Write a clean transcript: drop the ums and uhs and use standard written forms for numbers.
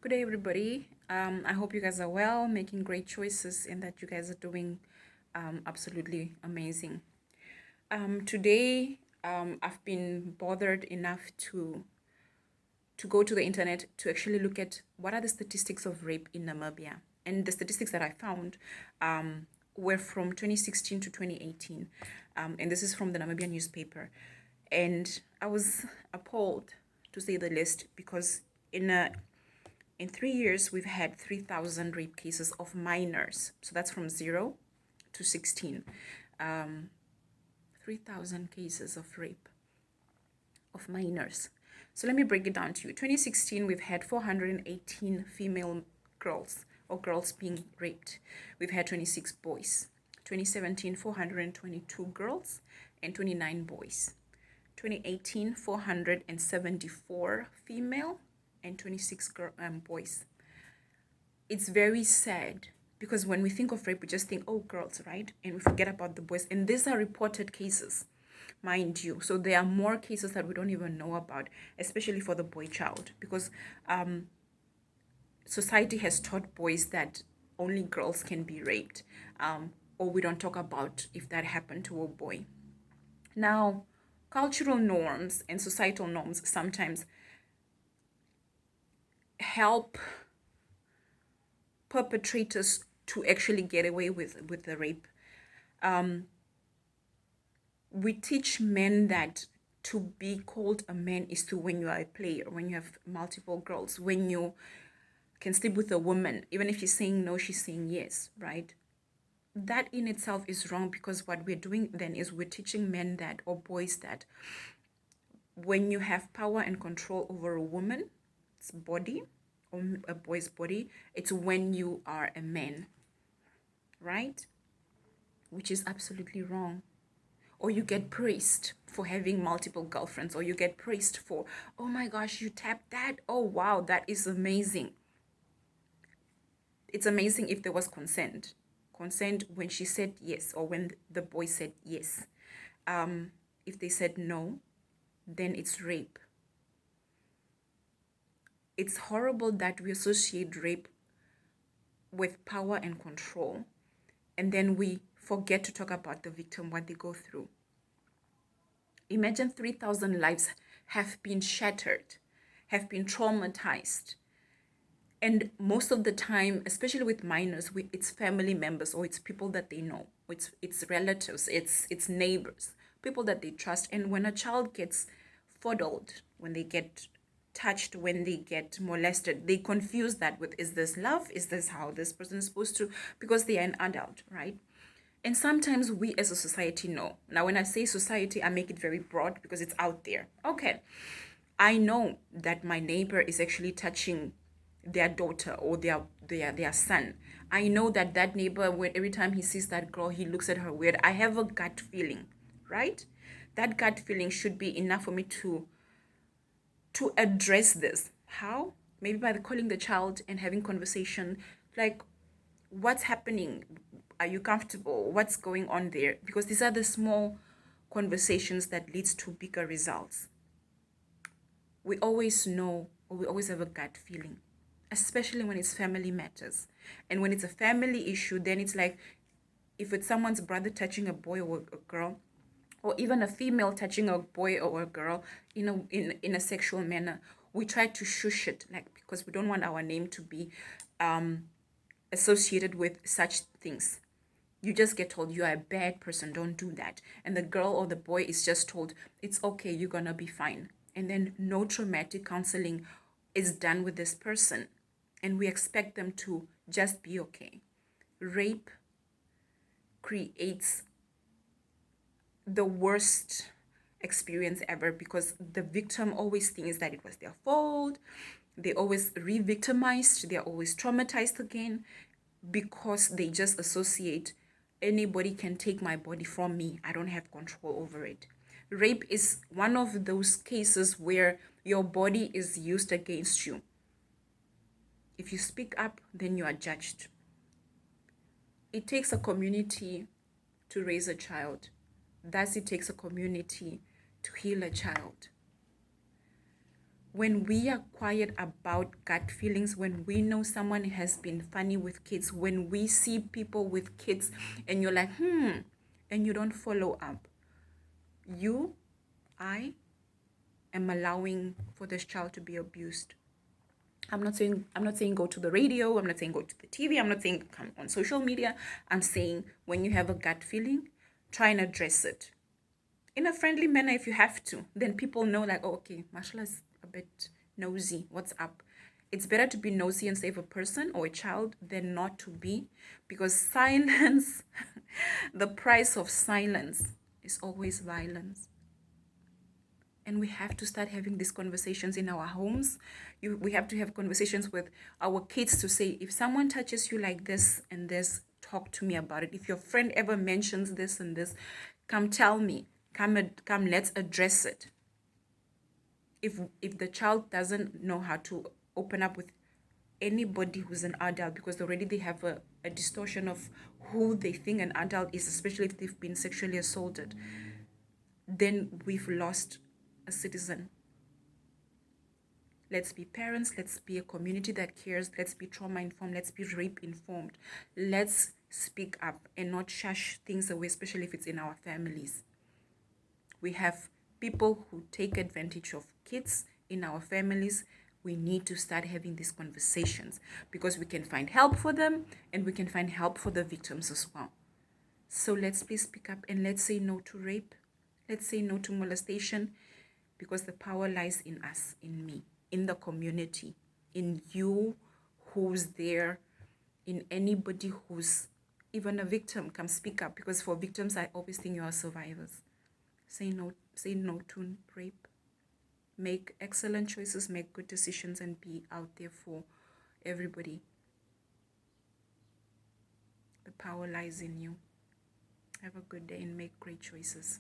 Good day, everybody. I hope you guys are well, making great choices, and that you guys are doing absolutely amazing. Today, I've been bothered enough to go to the internet to actually look at what are the statistics of rape in Namibia. And the statistics that I found were from 2016 to 2018. And this is from the Namibian newspaper. And I was appalled, to say the least, because in 3 years, we've had 3,000 rape cases of minors. So that's from 0 to 16. 3,000 cases of rape of minors. So let me break it down to you. 2016, we've had 418 female girls or girls being raped. We've had 26 boys. 2017, 422 girls and 29 boys. 2018, 474 female and 26 boys. It's very sad because when we think of rape, we just think, oh, girls, right? And we forget about the boys. And these are reported cases, mind you. So there are more cases that we don't even know about, especially for the boy child, because society has taught boys that only girls can be raped, or we don't talk about if that happened to a boy. Now, cultural norms and societal norms sometimes help perpetrators to actually get away with the rape. We teach men that to be called a man is to when you are a player, when you have multiple girls, when you can sleep with a woman, even if she's saying no, she's saying yes, right? That in itself is wrong, because what we're doing then is we're teaching men that, or boys that, when you have power and control over a woman's body or a boy's body, it's when you are a man, right? Which is absolutely wrong. Or you get praised for having multiple girlfriends, or you get praised for, oh my gosh, you tapped that. Oh wow, that is amazing. It's amazing if there was consent. Consent when she said yes, or when the boy said yes. If they said no, then it's rape. It's horrible that we associate rape with power and control, and then we forget to talk about the victim, what they go through. Imagine 3,000 lives have been shattered, have been traumatized. And most of the time, especially with minors, it's family members, or it's people that they know, it's relatives, it's neighbors, people that they trust. And when a child gets fondled, when they get touched, when they get molested, they confuse that with, is this love? Is this how this person is supposed to? Because they are an adult, right? And sometimes we as a society know. Now, when I say society, I make it very broad because it's out there. Okay, I know that my neighbor is actually touching their daughter or their son. I know that that neighbor, when every time he sees that girl, he looks at her weird. I have a gut feeling, right? That gut feeling should be enough for me to address this. How? Maybe by calling the child and having conversation, like, what's happening? Are you comfortable? What's going on there? Because these are the small conversations that leads to bigger results. We always know, or we always have a gut feeling, especially when it's family matters. And when it's a family issue, then it's like, if it's someone's brother touching a boy or a girl, or even a female touching a boy or a girl in a sexual manner, we try to shush it, like, because we don't want our name to be associated with such things. You just get told you are a bad person, don't do that. And the girl or the boy is just told, it's okay, you're gonna be fine. And then no traumatic counseling is done with this person. And we expect them to just be okay. Rape creates the worst experience ever, because the victim always thinks that it was their fault. They always re-victimized. They're always traumatized again, because they just associate, anybody can take my body from me. I don't have control over it. Rape is one of those cases where your body is used against you. If you speak up, then you are judged. It takes a community to raise a child. Thus, it takes a community to heal a child. when we are quiet about gut feelings, when we know someone has been funny with kids, when we see people with kids and you're like, and you don't follow up, I am allowing for this child to be abused. I'm not saying go to the radio, I'm not saying go to the TV, I'm not saying come on social media. I'm saying when you have a gut feeling, try and address it in a friendly manner if you have to. Then people know like, oh, okay, Mashallah is a bit nosy. What's up? It's better to be nosy and save a person or a child than not to be, because silence, the price of silence is always violence. And we have to start having these conversations in our homes. We have to have conversations with our kids to say, if someone touches you like this and this, talk to me about it. If your friend ever mentions this and this, come tell me. Come, let's address it. If the child doesn't know how to open up with anybody who's an adult, because already they have a distortion of who they think an adult is, especially if they've been sexually assaulted, then we've lost a citizen. Let's be parents, let's be a community that cares, let's be trauma informed, let's be rape informed. Let's speak up and not shush things away, especially if it's in our families. We have people who take advantage of kids in our families. We need to start having these conversations, because we can find help for them and we can find help for the victims as well. So let's please speak up and let's say no to rape. Let's say no to molestation, because the power lies in us, in me, in the community, in you who's there, in anybody who's even a victim. Come speak up, because for victims, I always think you are survivors. Say no to rape. Make excellent choices, make good decisions, and be out there for everybody. The power lies in you. Have a good day and make great choices.